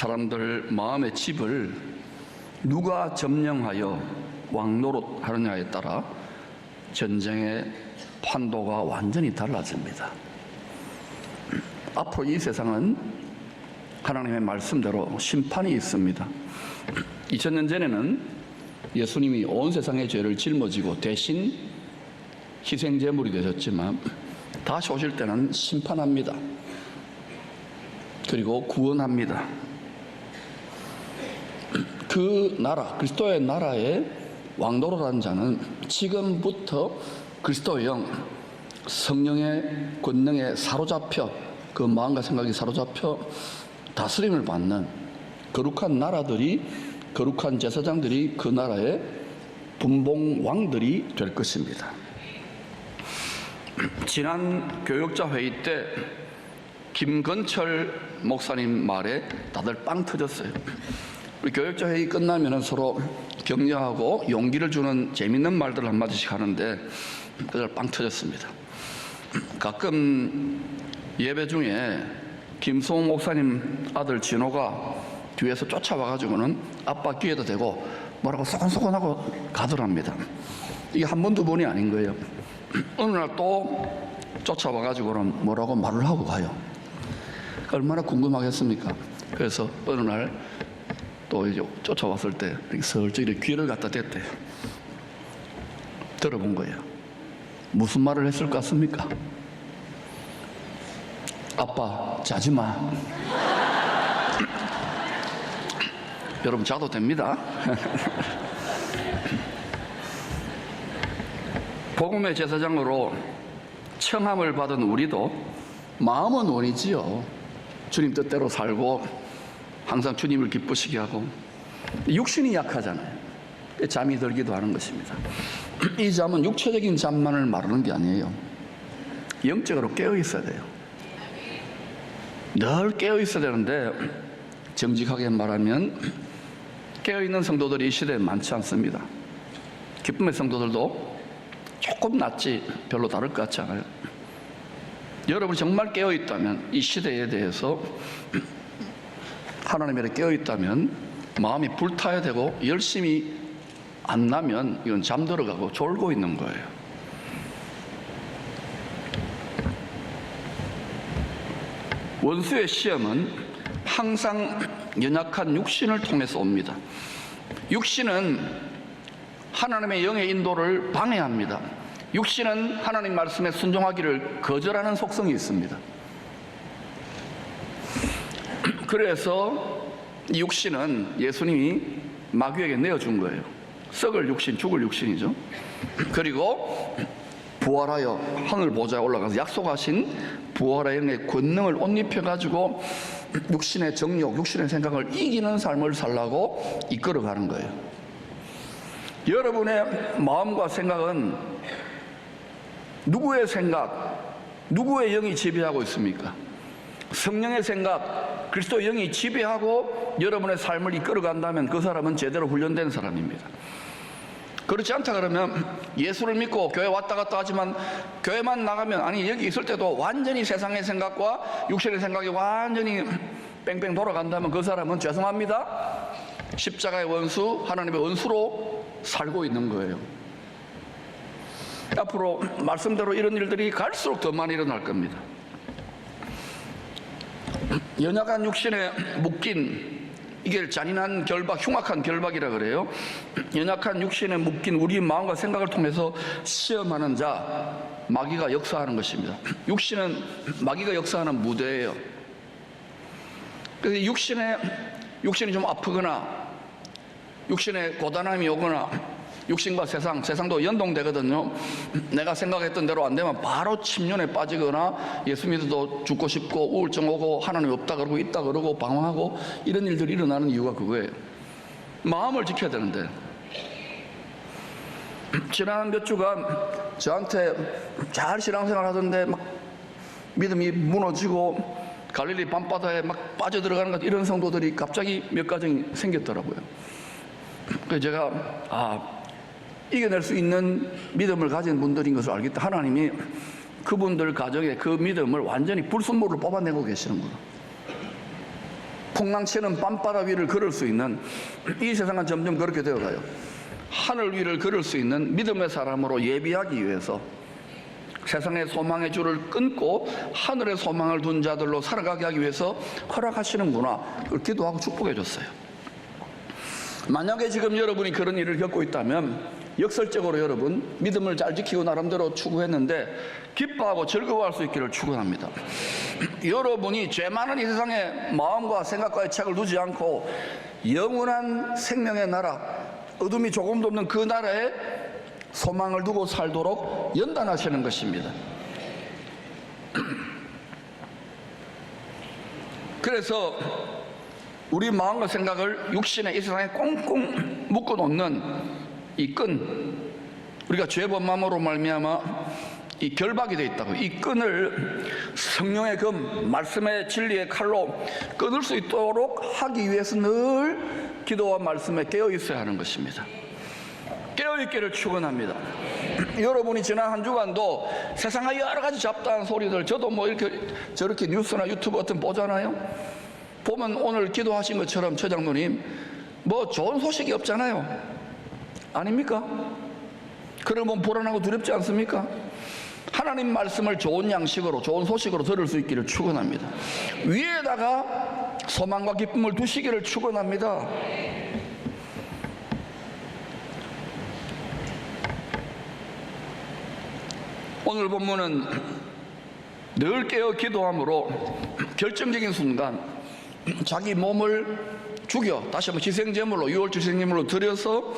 사람들 마음의 집을 누가 점령하여 왕노릇하느냐에 따라 전쟁의 판도가 완전히 달라집니다. 앞으로 이 세상은 하나님의 말씀대로 심판이 있습니다. 2000년 전에는 예수님이 온 세상의 죄를 짊어지고 대신 희생제물이 되셨지만 다시 오실 때는 심판합니다. 그리고 구원합니다. 그 나라, 그리스도의 나라의 왕노릇한 자는 지금부터 그리스도의 영, 성령의 권능에 사로잡혀, 그 마음과 생각이 사로잡혀 다스림을 받는 거룩한 나라들이, 거룩한 제사장들이 그 나라의 분봉왕들이 될 것입니다. 지난 교역자 회의 때 김건철 목사님 말에 다들 빵 터졌어요. 우리 교역자 회의 끝나면 서로 격려하고 용기를 주는 재밌는 말들 한마디씩 하는데 그들 빵 터졌습니다. 가끔 예배 중에 김소호 목사님 아들 진호가 뒤에서 쫓아와가지고는 아빠 귀에다 대고 뭐라고 소곤소곤하고 가더랍니다. 이게 한 번, 두 번이 아닌 거예요. 어느 날 또 쫓아와가지고는 뭐라고 말을 하고 가요. 얼마나 궁금하겠습니까? 그래서 어느 날 또 이제 쫓아왔을 때 슬쩍 이렇게 귀를 갖다 댔대요. 들어본 거예요. 무슨 말을 했을 것 같습니까? 아빠 자지 마. 여러분 자도 됩니다. 복음의 제사장으로 청함을 받은 우리도 마음은 원이지요. 주님 뜻대로 살고 항상 주님을 기쁘시게 하고 육신이 약하잖아요. 잠이 들기도 하는 것입니다. 이 잠은 육체적인 잠만을 말하는 게 아니에요. 영적으로 깨어 있어야 돼요. 늘 깨어 있어야 되는데 정직하게 말하면 깨어 있는 성도들이 이 시대에 많지 않습니다. 기쁨의 성도들도 조금 낫지 별로 다를 것 같지 않아요. 여러분이 정말 깨어 있다면, 이 시대에 대해서 하나님에 깨어 있다면 마음이 불타야 되고 열심히 안 나면 이건 잠들어가고 졸고 있는 거예요. 원수의 시험은 항상 연약한 육신을 통해서 옵니다. 육신은 하나님의 영의 인도를 방해합니다. 육신은 하나님 말씀에 순종하기를 거절하는 속성이 있습니다. 그래서 이 육신은 예수님이 마귀에게 내어준 거예요. 썩을 육신, 죽을 육신이죠. 그리고 부활하여 하늘 보좌에 올라가서 약속하신 부활의 영의 권능을 옷 입혀가지고 육신의 정욕, 육신의 생각을 이기는 삶을 살라고 이끌어가는 거예요. 여러분의 마음과 생각은 누구의 생각, 누구의 영이 지배하고 있습니까? 성령의 생각, 그리스도의 영이 지배하고 여러분의 삶을 이끌어간다면 그 사람은 제대로 훈련된 사람입니다. 그렇지 않다 그러면 예수를 믿고 교회 왔다 갔다 하지만 교회만 나가면, 아니 여기 있을 때도 완전히 세상의 생각과 육신의 생각이 완전히 뺑뺑 돌아간다면 그 사람은 죄송합니다, 십자가의 원수, 하나님의 원수로 살고 있는 거예요. 앞으로 말씀대로 이런 일들이 갈수록 더 많이 일어날 겁니다. 연약한 육신에 묶인, 이게 잔인한 결박, 흉악한 결박이라 그래요. 연약한 육신에 묶인 우리 마음과 생각을 통해서 시험하는 자, 마귀가 역사하는 것입니다. 육신은 마귀가 역사하는 무대예요. 그래서 육신이 좀 아프거나 육신에 고단함이 오거나 육신과 세상도 연동되거든요. 내가 생각했던 대로 안 되면 바로 침륜에 빠지거나 예수 믿어도 죽고 싶고 우울증 오고 하나님 없다 그러고 있다 그러고 방황하고 이런 일들이 일어나는 이유가 그거예요. 마음을 지켜야 되는데 지난 몇 주간 저한테 잘 신앙생활 하던데 막 믿음이 무너지고 갈릴리 밤바다에 막 빠져들어가는 것, 이런 성도들이 갑자기 몇 가정이 생겼더라고요. 그래서 제가 이겨낼 수 있는 믿음을 가진 분들인 것을 알겠다. 하나님이 그분들 가정에 그 믿음을 완전히 불순물을 뽑아내고 계시는구나. 풍랑치는 밤바다 위를 걸을 수 있는, 이 세상은 점점 그렇게 되어가요. 하늘 위를 걸을 수 있는 믿음의 사람으로 예비하기 위해서 세상의 소망의 줄을 끊고 하늘의 소망을 둔 자들로 살아가게 하기 위해서 허락하시는구나, 그걸 기도하고 축복해 줬어요. 만약에 지금 여러분이 그런 일을 겪고 있다면 역설적으로 여러분 믿음을 잘 지키고 나름대로 추구했는데 기뻐하고 즐거워할 수 있기를 축원합니다. 여러분이 죄 많은 이 세상에 마음과 생각과의 책을 두지 않고 영원한 생명의 나라, 어둠이 조금도 없는 그 나라에 소망을 두고 살도록 연단하시는 것입니다. 그래서 우리 마음과 생각을 육신의 이 세상에 꽁꽁 묶어놓는 이 끈, 우리가 죄범함으로 말미암아 이 결박이 되어 있다고, 이 끈을 성령의 금, 말씀의 진리의 칼로 끊을 수 있도록 하기 위해서 늘 기도와 말씀에 깨어 있어야 하는 것입니다. 깨어 있기를 축원합니다. 여러분이 지난 한 주간도 세상의 여러 가지 잡다한 소리들, 저도 뭐 이렇게 저렇게 뉴스나 유튜브 같은 거 보잖아요. 보면 오늘 기도하신 것처럼 처 장로님 뭐 좋은 소식이 없잖아요. 아닙니까? 그러면 불안하고 두렵지 않습니까? 하나님 말씀을 좋은 양식으로, 좋은 소식으로 들을 수 있기를 축원합니다. 위에다가 소망과 기쁨을 두시기를 축원합니다. 오늘 본문은 늘 깨어 기도함으로 결정적인 순간 자기 몸을 죽여 다시 한번 희생제물로, 유월주생제물로 드려서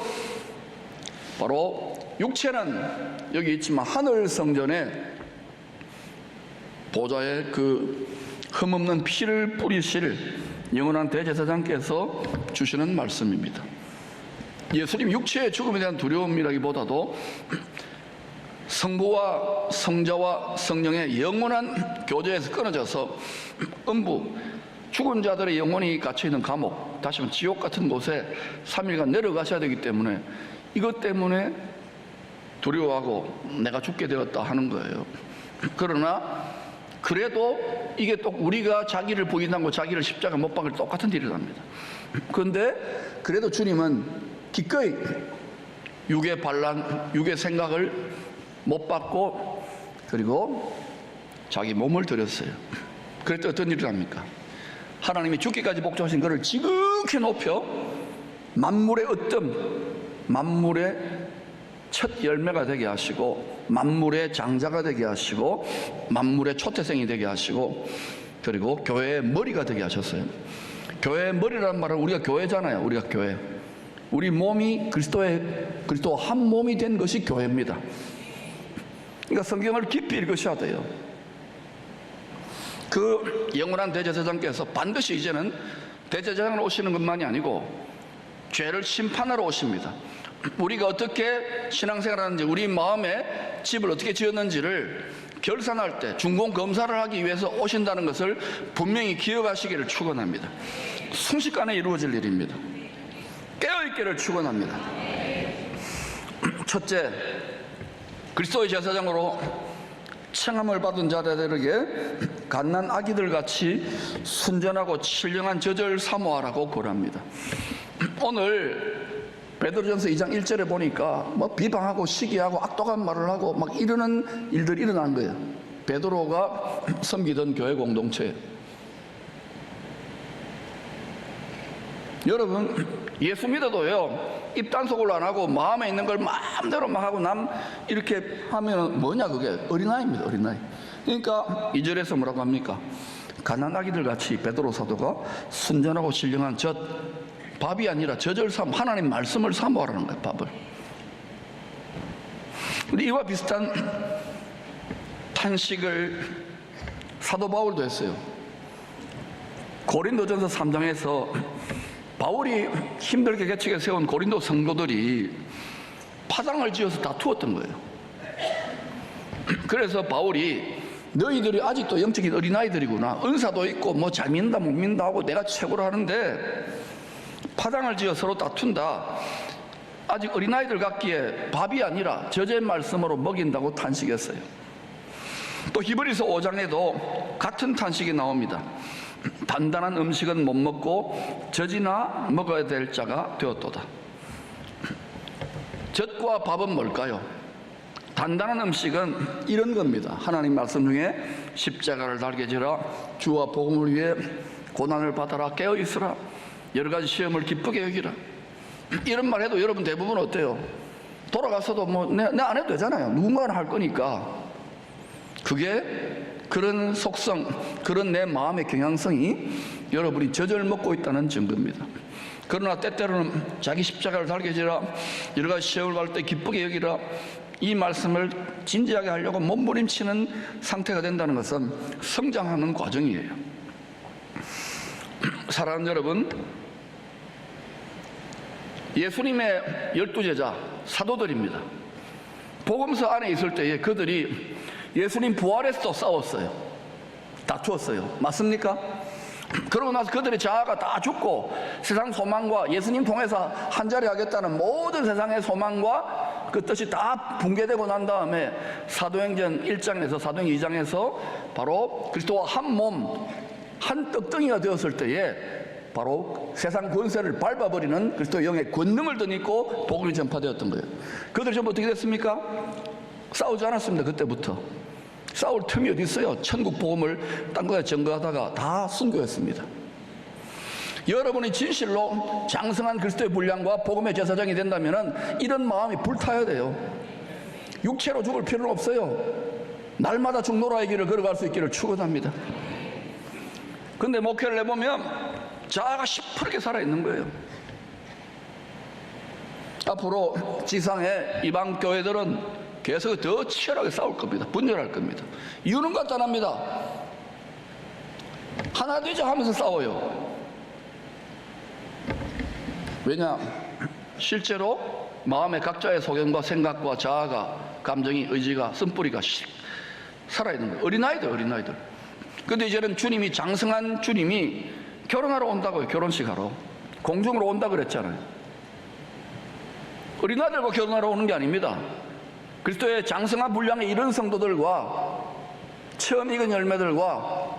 바로 육체는 여기 있지만 하늘 성전에 보좌에 그 흠없는 피를 뿌리실 영원한 대제사장께서 주시는 말씀입니다. 예수님 육체의 죽음에 대한 두려움이라기보다도 성부와 성자와 성령의 영원한 교제에서 끊어져서 음부, 죽은 자들의 영혼이 갇혀있는 감옥, 다시 말하면 지옥 같은 곳에 3일간 내려가셔야 되기 때문에 이것 때문에 두려워하고 내가 죽게 되었다 하는 거예요. 그러나 그래도 이게 또 우리가 자기를 부인하고 자기를 십자가 못 박을 똑같은 일이 납니다. 그런데 그래도 주님은 기꺼이 육의 반란, 육의 생각을 못 받고 그리고 자기 몸을 드렸어요. 그랬더니 어떤 일을 합니까? 하나님이 죽기까지 복종하신 그를 지극히 높여 만물의 으뜸, 만물의 첫 열매가 되게 하시고 만물의 장자가 되게 하시고 만물의 초태생이 되게 하시고 그리고 교회의 머리가 되게 하셨어요. 교회의 머리라는 말은 우리가 교회잖아요. 우리가 교회, 우리 몸이 그리스도 한 몸이 된 것이 교회입니다. 그러니까 성경을 깊이 읽으셔야 돼요. 그 영원한 대제사장께서 반드시 이제는 대제사장으로 오시는 것만이 아니고 죄를 심판하러 오십니다. 우리가 어떻게 신앙생활하는지, 우리 마음에 집을 어떻게 지었는지를 결산할 때 중공검사를 하기 위해서 오신다는 것을 분명히 기억하시기를 축원합니다. 순식간에 이루어질 일입니다. 깨어있기를 축원합니다. 첫째, 그리스도의 제사장으로 청함을 받은 자들에게 갓난 아기들 같이 순전하고 신령한 젖을 사모하라고 권합니다. 오늘 베드로전서 2장 1절에 보니까 뭐 비방하고 시기하고 악독한 말을 하고 막 이러는 일들이 일어난 거예요. 베드로가 섬기던 교회 공동체. 여러분, 예수 믿어도요, 입 단속을 안 하고 마음에 있는 걸 마음대로 막 하고 남 이렇게 하면 뭐냐, 그게 어린아이입니다. 어린아이. 그러니까 2절에서 뭐라고 합니까? 가난 아기들 같이 베드로 사도가 순전하고 신령한 젖, 밥이 아니라 젖을 하나님 말씀을 사모하라는 거예요. 밥을. 근데 이와 비슷한 탄식을 사도 바울도 했어요. 고린도전서 3장에서 바울이 힘들게 개척해 세운 고린도 성도들이 파당을 지어서 다투었던 거예요. 그래서 바울이 너희들이 아직도 영적인 어린아이들이구나, 은사도 있고 뭐 잘 믿는다 못 믿는다 하고 내가 최고로 하는데 파당을 지어 서로 다툰다, 아직 어린아이들 같기에 밥이 아니라 젖의 말씀으로 먹인다고 탄식했어요. 또 히브리서 5장에도 같은 탄식이 나옵니다. 단단한 음식은 못 먹고 젖이나 먹어야 될 자가 되었도다. 젖과 밥은 뭘까요? 단단한 음식은 이런 겁니다. 하나님 말씀 중에 십자가를 달게 지라, 주와 복음을 위해 고난을 받아라, 깨어 있으라, 여러 가지 시험을 기쁘게 여기라. 이런 말 해도 여러분 대부분 어때요? 돌아가서도 뭐 내 안 해도 되잖아요. 누군가는 할 거니까. 그게 그런 속성, 그런 내 마음의 경향성이 여러분이 젖을 먹고 있다는 증거입니다. 그러나 때때로는 자기 십자가를 달게 지라, 여러 가지 시험을 받을 때 기쁘게 여기라, 이 말씀을 진지하게 하려고 몸부림치는 상태가 된다는 것은 성장하는 과정이에요. 사랑하는 여러분, 예수님의 12제자 사도들입니다. 복음서 안에 있을 때에 그들이 예수님 부활에서도 싸웠어요. 다투었어요. 맞습니까? 그러고 나서 그들의 자아가 다 죽고 세상 소망과 예수님 통해서 한자리 하겠다는 모든 세상의 소망과 그 뜻이 다 붕괴되고 난 다음에 사도행전 1장에서 사도행전 2장에서 바로 그리스도와 한 몸, 한 떡덩이가 되었을 때에 바로 세상 권세를 밟아버리는 그리스도의 영의 권능을 덧입고 복음이 전파되었던 거예요. 그들이 전부 어떻게 됐습니까? 싸우지 않았습니다. 그때부터. 싸울 틈이 어디 있어요? 천국 복음을 딴 거에 증거하다가 다 순교했습니다. 여러분이 진실로 장성한 그리스도의 분량과 복음의 제사장이 된다면 이런 마음이 불타야 돼요. 육체로 죽을 필요는 없어요. 날마다 죽노라의 길을 걸어갈 수 있기를 축원합니다. 근데 목회를 해보면 자아가 시퍼렇게 살아있는 거예요. 앞으로 지상의 이방 교회들은 계속 더 치열하게 싸울 겁니다. 분열할 겁니다. 이유는 간단합니다. 하나 되자 하면서 싸워요. 왜냐? 실제로 마음의 각자의 소견과 생각과 자아가, 감정이, 의지가, 쓴뿌리가 살아있는 거예요. 어린아이들, 어린아이들. 근데 이제는 주님이, 장성한 주님이 결혼하러 온다고요. 결혼식 하러. 공중으로 온다 그랬잖아요. 어린아이들과 결혼하러 오는 게 아닙니다. 그리스도의 장성한 분량의 이런 성도들과 처음 익은 열매들과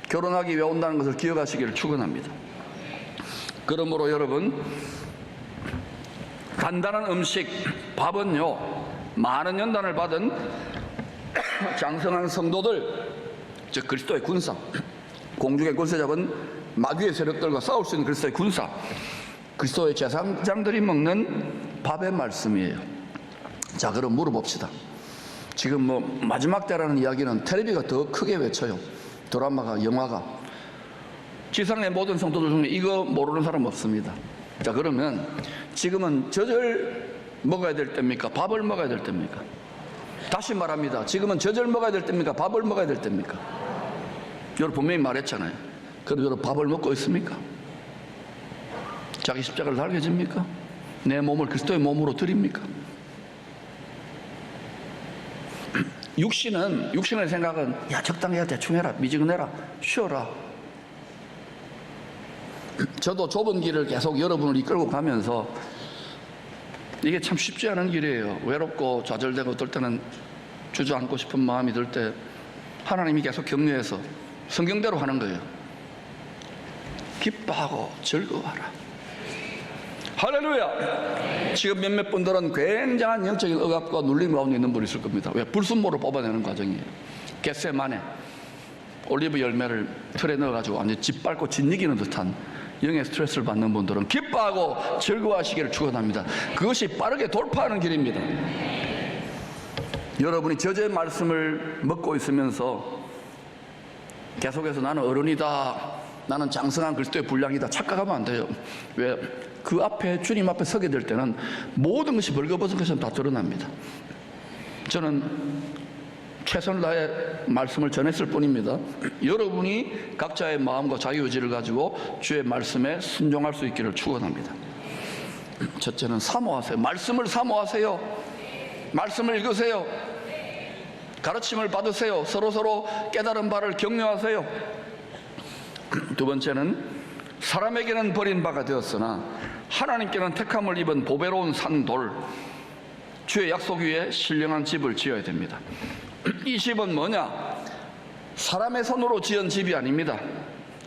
결혼하기 위해 온다는 것을 기억하시기를 축원합니다. 그러므로 여러분, 간단한 음식, 밥은요, 많은 연단을 받은 장성한 성도들, 즉 그리스도의 군사, 공중의 권세 잡은 마귀의 세력들과 싸울 수 있는 그리스도의 군사, 그리스도의 제사장들이 먹는 밥의 말씀이에요. 자, 그럼 물어봅시다. 지금 뭐 마지막 때라는 이야기는 텔레비가 더 크게 외쳐요. 드라마가, 영화가. 지상의 모든 성도들 중에 이거 모르는 사람 없습니다. 자, 그러면 지금은 젖을 먹어야 될 때입니까? 밥을 먹어야 될 때입니까? 다시 말합니다. 지금은 젖을 먹어야 될 때입니까? 밥을 먹어야 될 때입니까? 여러분 분명히 말했잖아요. 그럼 여러분 밥을 먹고 있습니까? 자기 십자가를 달게 집니까? 내 몸을 그리스도의 몸으로 드립니까? 육신의 생각은 야, 적당히 해야, 대충 해라, 미지근해라, 쉬어라. 저도 좁은 길을 계속 여러분을 이끌고 가면서 이게 참 쉽지 않은 길이에요. 외롭고 좌절되고 어떨 때는 주저앉고 싶은 마음이 들 때 하나님이 계속 격려해서 성경대로 하는 거예요. 기뻐하고 즐거워하라. 할렐루야. 지금 몇몇 분들은 굉장한 영적인 억압과 눌림 가운데 있는 분이 있을 겁니다. 왜? 불순모를 뽑아내는 과정이에요. 겟세마네 올리브 열매를 틀에 넣어가지고 완전 짓밟고 짓이기는 듯한 영의 스트레스를 받는 분들은 기뻐하고 즐거워하시기를 축원합니다. 그것이 빠르게 돌파하는 길입니다. 여러분이 저주의 말씀을 먹고 있으면서 계속해서 나는 어른이다, 나는 장성한 그리스도의 분량이다 착각하면 안 돼요. 왜? 그 앞에, 주님 앞에 서게 될 때는 모든 것이 벌거벗은 것처럼 다 드러납니다. 저는 최선을 다해 말씀을 전했을 뿐입니다. 여러분이 각자의 마음과 자기의지를 가지고 주의 말씀에 순종할 수 있기를 축원합니다. 첫째는 사모하세요. 말씀을 사모하세요. 말씀을 읽으세요. 가르침을 받으세요. 서로 깨달은 바를 격려하세요. 두 번째는 사람에게는 버림받아 되었으나 하나님께는 택함을 입은 보배로운 산돌, 주의 약속 위에 신령한 집을 지어야 됩니다. 이 집은 뭐냐? 사람의 손으로 지은 집이 아닙니다.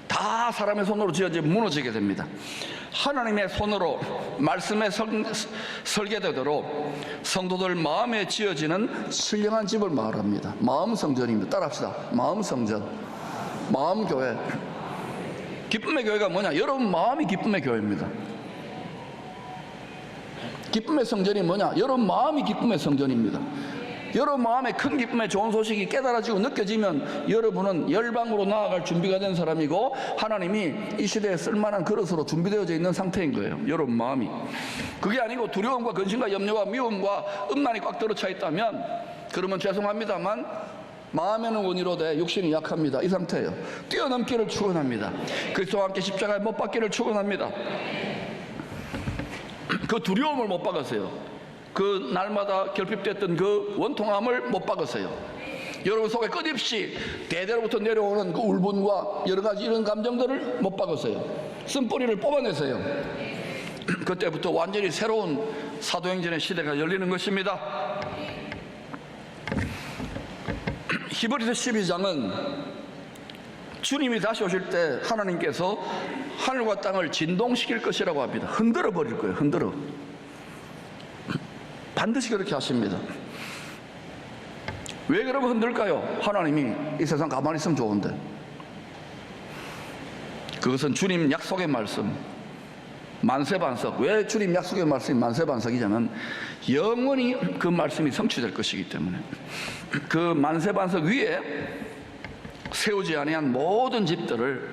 다 사람의 손으로 지어져 무너지게 됩니다. 하나님의 손으로 말씀의 설계대로 성도들 마음에 지어지는 신령한 집을 말합니다. 마음 성전입니다. 따라합시다. 마음 성전, 마음 교회. 기쁨의 교회가 뭐냐? 여러분 마음이 기쁨의 교회입니다. 기쁨의 성전이 뭐냐? 여러분 마음이 기쁨의 성전입니다. 여러분 마음에 큰 기쁨의 좋은 소식이 깨달아지고 느껴지면 여러분은 열방으로 나아갈 준비가 된 사람이고 하나님이 이 시대에 쓸만한 그릇으로 준비되어져 있는 상태인 거예요. 여러분 마음이. 그게 아니고 두려움과 근심과 염려와 미움과 음란이 꽉 들어차 있다면 그러면 죄송합니다만 마음에는 원이로되 육신이 약합니다. 이 상태예요. 뛰어넘기를 축원합니다. 그리스도와 함께 십자가에 못 박기를 축원합니다. 그 두려움을 못 박았어요. 그 날마다 결핍됐던 그 원통함을 못 박았어요. 여러분 속에 끝없이 대대로부터 내려오는 그 울분과 여러 가지 이런 감정들을 못 박았어요. 쓴뿌리를 뽑아냈어요. 그때부터 완전히 새로운 사도행전의 시대가 열리는 것입니다. 히브리서 12장은 주님이 다시 오실 때 하나님께서 하늘과 땅을 진동시킬 것이라고 합니다. 흔들어 버릴 거예요. 흔들어. 반드시 그렇게 하십니다. 왜 그러면 흔들까요? 하나님이 이 세상 가만히 있으면 좋은데. 그것은 주님 약속의 말씀, 만세반석. 왜 주님 약속의 말씀이 만세반석이냐면 영원히 그 말씀이 성취될 것이기 때문에. 그 만세반석 위에 세우지 아니한 모든 집들을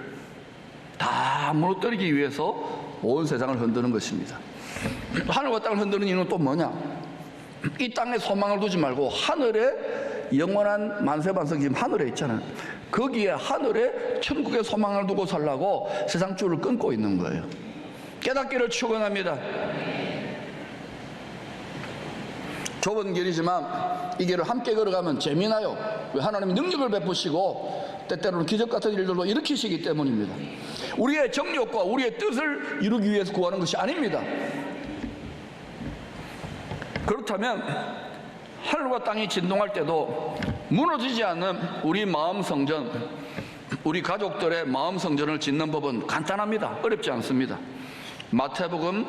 다 무너뜨리기 위해서 온 세상을 흔드는 것입니다. 하늘과 땅을 흔드는 이유는 또 뭐냐? 이 땅에 소망을 두지 말고 하늘에 영원한 만세반석이 지금 하늘에 있잖아요. 거기에 하늘에 천국의 소망을 두고 살라고 세상 줄을 끊고 있는 거예요. 깨닫기를 축원합니다. 좁은 길이지만 이 길을 함께 걸어가면 재미나요. 왜? 하나님이 능력을 베푸시고 때때로는 기적 같은 일들도 일으키시기 때문입니다. 우리의 정욕과 우리의 뜻을 이루기 위해서 구하는 것이 아닙니다. 그렇다면 하늘과 땅이 진동할 때도 무너지지 않는 우리 마음 성전, 우리 가족들의 마음 성전을 짓는 법은 간단합니다. 어렵지 않습니다. 마태복음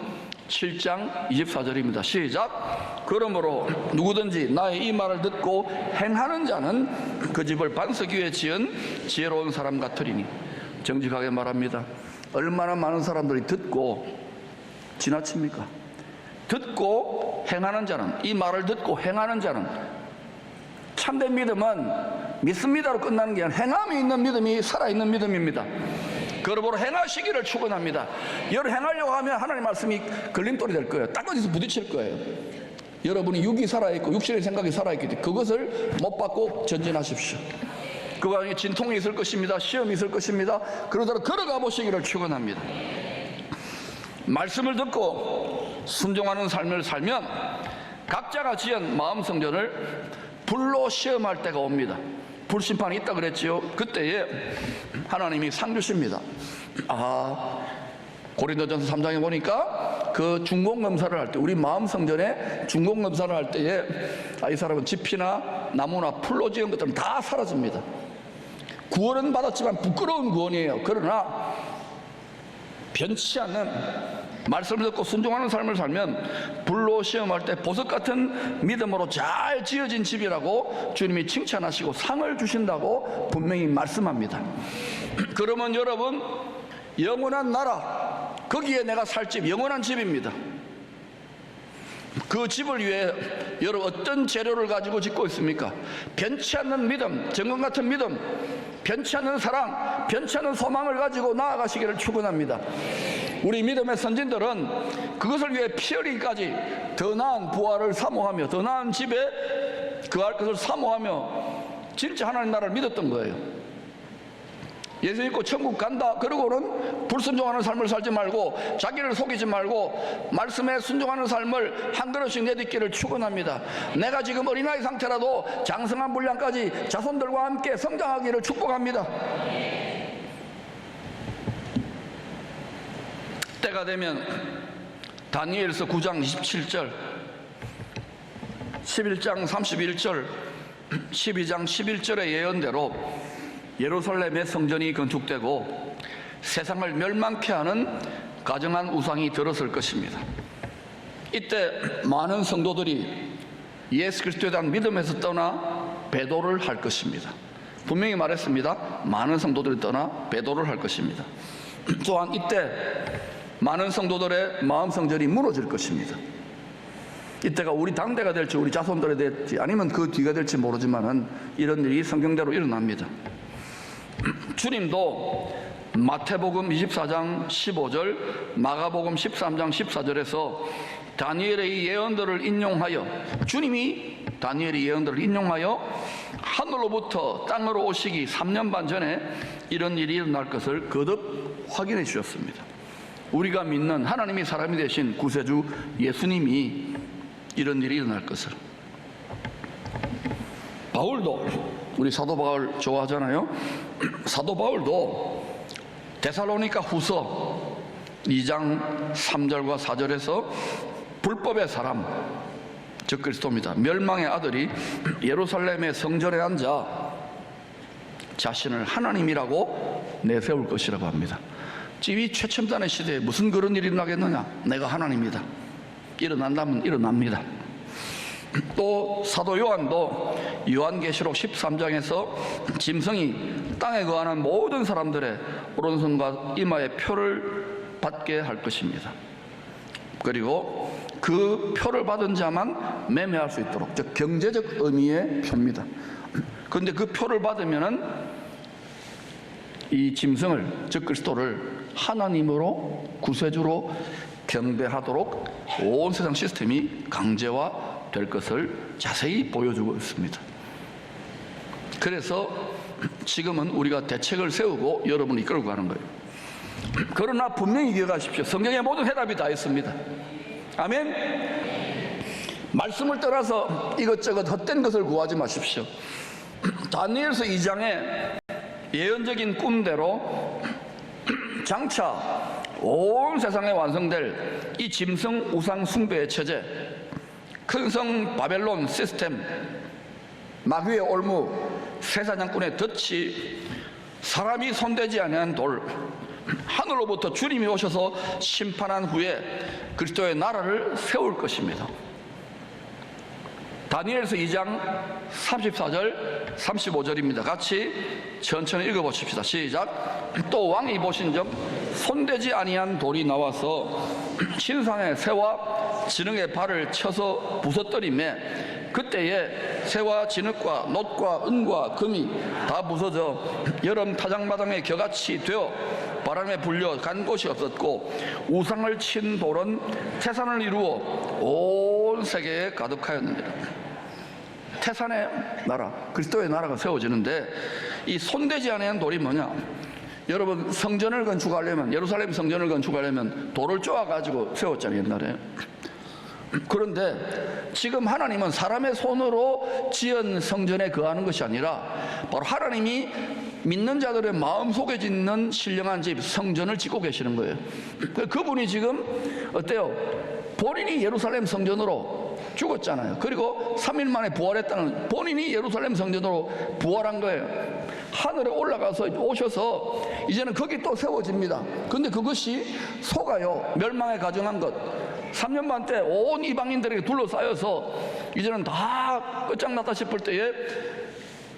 7장 24절입니다. 시작. 그러므로 누구든지 나의 이 말을 듣고 행하는 자는 그 집을 반석 위에 지은 지혜로운 사람 같으리니. 정직하게 말합니다. 얼마나 많은 사람들이 듣고 지나칩니까? 듣고 행하는 자는, 이 말을 듣고 행하는 자는, 참된 믿음은 믿습니다로 끝나는 게 아니라 행함이 있는 믿음이 살아있는 믿음입니다. 그러므로 행하시기를 축원합니다. 여러분 행하려고 하면 하나님 말씀이 걸림돌이 될 거예요. 딱 어디서 부딪힐 거예요. 여러분이 육이 살아있고 육신의 생각이 살아있기 때문에 그것을 못 받고 전진하십시오. 그 과정에 진통이 있을 것입니다. 시험이 있을 것입니다. 그러더라도 걸어가 보시기를 축원합니다. 말씀을 듣고 순종하는 삶을 살면 각자가 지은 마음 성전을 불로 시험할 때가 옵니다. 불심판이 있다 그랬지요. 그때에 하나님이 상 주십니다. 고린도전서 3장에 보니까 그 중공검사를 할 때, 우리 마음 성전에 중공검사를 할 때에 이 사람은 집이나 나무나 풀로 지은 것들은 다 사라집니다. 구원은 받았지만 부끄러운 구원이에요. 그러나 변치 않는 말씀을 듣고 순종하는 삶을 살면 불로 시험할 때 보석 같은 믿음으로 잘 지어진 집이라고 주님이 칭찬하시고 상을 주신다고 분명히 말씀합니다. 그러면 여러분, 영원한 나라, 거기에 내가 살 집, 영원한 집입니다. 그 집을 위해 여러분 어떤 재료를 가지고 짓고 있습니까? 변치 않는 믿음, 정금 같은 믿음, 변치 않는 사랑, 변치 않는 소망을 가지고 나아가시기를 축원합니다. 우리 믿음의 선진들은 그것을 위해 피 흘리기까지 더 나은 부활을 사모하며 더 나은 집에 거할 것을 사모하며 진짜 하나님 나라를 믿었던 거예요. 예수 믿고 천국 간다 그러고는 불순종하는 삶을 살지 말고 자기를 속이지 말고 말씀에 순종하는 삶을 한 그릇씩 내딛기를 축원합니다. 내가 지금 어린아이 상태라도 장성한 분량까지 자손들과 함께 성장하기를 축복합니다. 때가 되면 다니엘서 9장 27절, 11장 31절, 12장 11절의 예언대로 예루살렘의 성전이 건축되고 세상을 멸망케 하는 가증한 우상이 들었을 것입니다. 이때 많은 성도들이 예수 그리스도에 대한 믿음에서 떠나 배도를 할 것입니다. 분명히 말했습니다. 많은 성도들이 떠나 배도를 할 것입니다. 또한 이때 많은 성도들의 마음 성전이 무너질 것입니다. 이때가 우리 당대가 될지 우리 자손들이 될지 아니면 그 뒤가 될지 모르지만은 이런 일이 성경대로 일어납니다. 주님도 마태복음 24장 15절, 마가복음 13장 14절에서 다니엘의 예언들을 인용하여, 주님이 다니엘의 예언들을 인용하여 하늘로부터 땅으로 오시기 3년 반 전에 이런 일이 일어날 것을 거듭 확인해 주셨습니다. 우리가 믿는 하나님이 사람이 되신 구세주 예수님이 이런 일이 일어날 것을. 바울도, 우리 사도 바울 좋아하잖아요. 사도 바울도 데살로니가 후서 2장 3절과 4절에서 불법의 사람, 즉 그리스도입니다. 멸망의 아들이 예루살렘의 성전에 앉아 자신을 하나님이라고 내세울 것이라고 합니다. 이 최첨단의 시대에 무슨 그런 일이 일어나겠느냐? 내가 하나님이다. 일어난다면 일어납니다. 또 사도 요한도 요한계시록 13장에서 짐승이 땅에 거하는 모든 사람들의 오른손과 이마에 표를 받게 할 것입니다. 그리고 그 표를 받은 자만 매매할 수 있도록, 즉 경제적 의미의 표입니다. 그런데 그 표를 받으면은 이 짐승을, 즉 그리스도를 하나님으로, 구세주로 경배하도록 온 세상 시스템이 강제화될 것을 자세히 보여주고 있습니다. 그래서 지금은 우리가 대책을 세우고 여러분이 이끌고 가는 거예요. 그러나 분명히 기억하십시오. 성경에 모든 해답이 다 있습니다. 아멘. 말씀을 떠나서 이것저것 헛된 것을 구하지 마십시오. 다니엘서 2장에 예언적인 꿈대로 장차 온 세상에 완성될 이 짐승 우상 숭배의 체제, 큰 성 바벨론 시스템, 마귀의 올무, 세사냥꾼의 덫이, 사람이 손대지 않은 돌, 하늘로부터 주님이 오셔서 심판한 후에 그리스도의 나라를 세울 것입니다. 다니엘서 2장 34절 35절입니다. 같이 천천히 읽어보십시다. 시작. 또 왕이 보신즉 손대지 아니한 돌이 나와서 신상의 새와 진흙의 발을 쳐서 부서뜨리매 그때에 새와 진흙과 놋과 은과 금이 다 부서져 여름 타작마당에 겨같이 되어 바람에 불려 간 곳이 없었고 우상을 친 돌은 태산을 이루어 온 세계에 가득하였느니라. 태산의 나라, 그리스도의 나라가 세워지는데 이 손대지 않은 돌이 뭐냐? 여러분, 성전을 건축하려면, 예루살렘 성전을 건축하려면 돌을 쪼아가지고 세웠잖아요, 옛날에. 그런데 지금 하나님은 사람의 손으로 지은 성전에 거하는 것이 아니라 바로 하나님이 믿는 자들의 마음속에 짓는 신령한 집, 성전을 짓고 계시는 거예요. 그분이 지금 어때요? 본인이 예루살렘 성전으로 죽었잖아요. 그리고 3일 만에 부활했다는, 본인이 예루살렘 성전으로 부활한 거예요. 하늘에 올라가서 오셔서 이제는 거기 또 세워집니다. 근데 그것이 속아요. 멸망에 가정한 것. 3년 반 때 온 이방인들에게 둘러싸여서 이제는 다 끝장났다 싶을 때에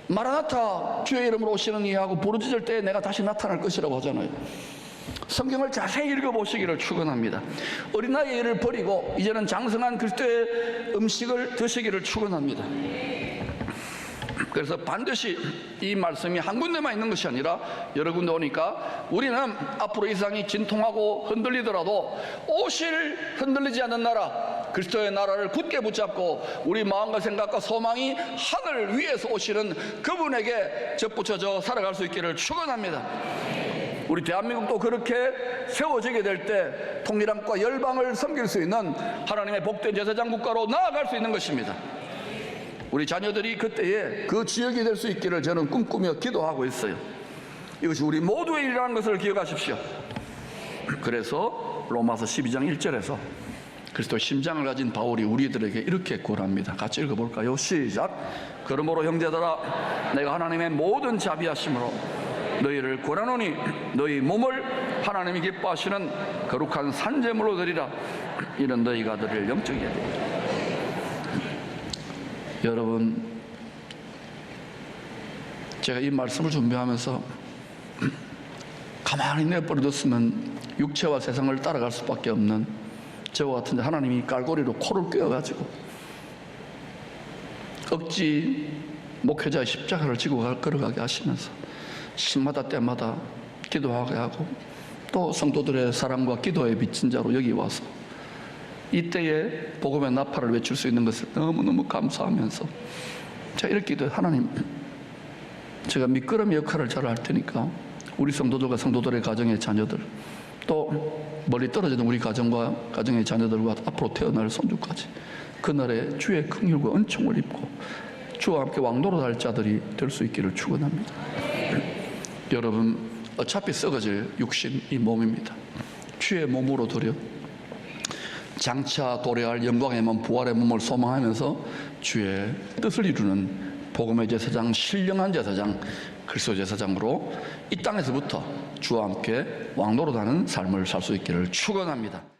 마라나타, 주의 이름으로 오시는 이 하고 부르짖을 때에 내가 다시 나타날 것이라고 하잖아요. 성경을 자세히 읽어보시기를 축원합니다. 어린아이의 일을 버리고 이제는 장성한 그리스도의 음식을 드시기를 축원합니다. 그래서 반드시 이 말씀이 한 군데만 있는 것이 아니라 여러 군데 오니까 우리는 앞으로 이 세상이 진통하고 흔들리더라도 오실 흔들리지 않는 나라, 그리스도의 나라를 굳게 붙잡고 우리 마음과 생각과 소망이 하늘 위에서 오시는 그분에게 접붙여져 살아갈 수 있기를 축원합니다. 우리 대한민국도 그렇게 세워지게 될 때 통일함과 열방을 섬길 수 있는 하나님의 복된 제사장 국가로 나아갈 수 있는 것입니다. 우리 자녀들이 그때에 그 지역이 될 수 있기를 저는 꿈꾸며 기도하고 있어요. 이것이 우리 모두의 일이라는 것을 기억하십시오. 그래서 로마서 12장 1절에서 그리스도의 심장을 가진 바울이 우리들에게 이렇게 고합니다. 같이 읽어볼까요? 시작. 그러므로 형제들아 내가 하나님의 모든 자비하심으로 너희를 구하노니 너희 몸을 하나님이 기뻐하시는 거룩한 산제물로 드리라. 이런 너희가 드릴 영적 예배입니다. 여러분, 제가 이 말씀을 준비하면서 가만히 내버려뒀으면 육체와 세상을 따라갈 수밖에 없는 저와 같은데 하나님이 깔고리로 코를 꿰어가지고 억지 목회자의 십자가를 지고 걸어가게 하시면서 시마다 때마다 기도하게 하고 또 성도들의 사랑과 기도에 비친 자로 여기 와서 이때에 복음의 나팔을 외칠 수 있는 것을 너무너무 감사하면서 제가 이렇게 기도해요. 하나님, 제가 미끄러미 역할을 잘 할 테니까 우리 성도들과 성도들의 가정의 자녀들, 또 멀리 떨어지는 우리 가정과 가정의 자녀들과 앞으로 태어날 손주까지 그날에 주의 긍휼과 은총을 입고 주와 함께 왕노릇 할 자들이 될 수 있기를 축원합니다. 여러분, 어차피 썩어질 육신 이 몸입니다. 주의 몸으로 드려 장차 도래할 영광의 몸, 부활의 몸을 소망하면서 주의 뜻을 이루는 복음의 제사장, 신령한 제사장, 그리스도 제사장으로 이 땅에서부터 주와 함께 왕노릇하는 삶을 살 수 있기를 축원합니다.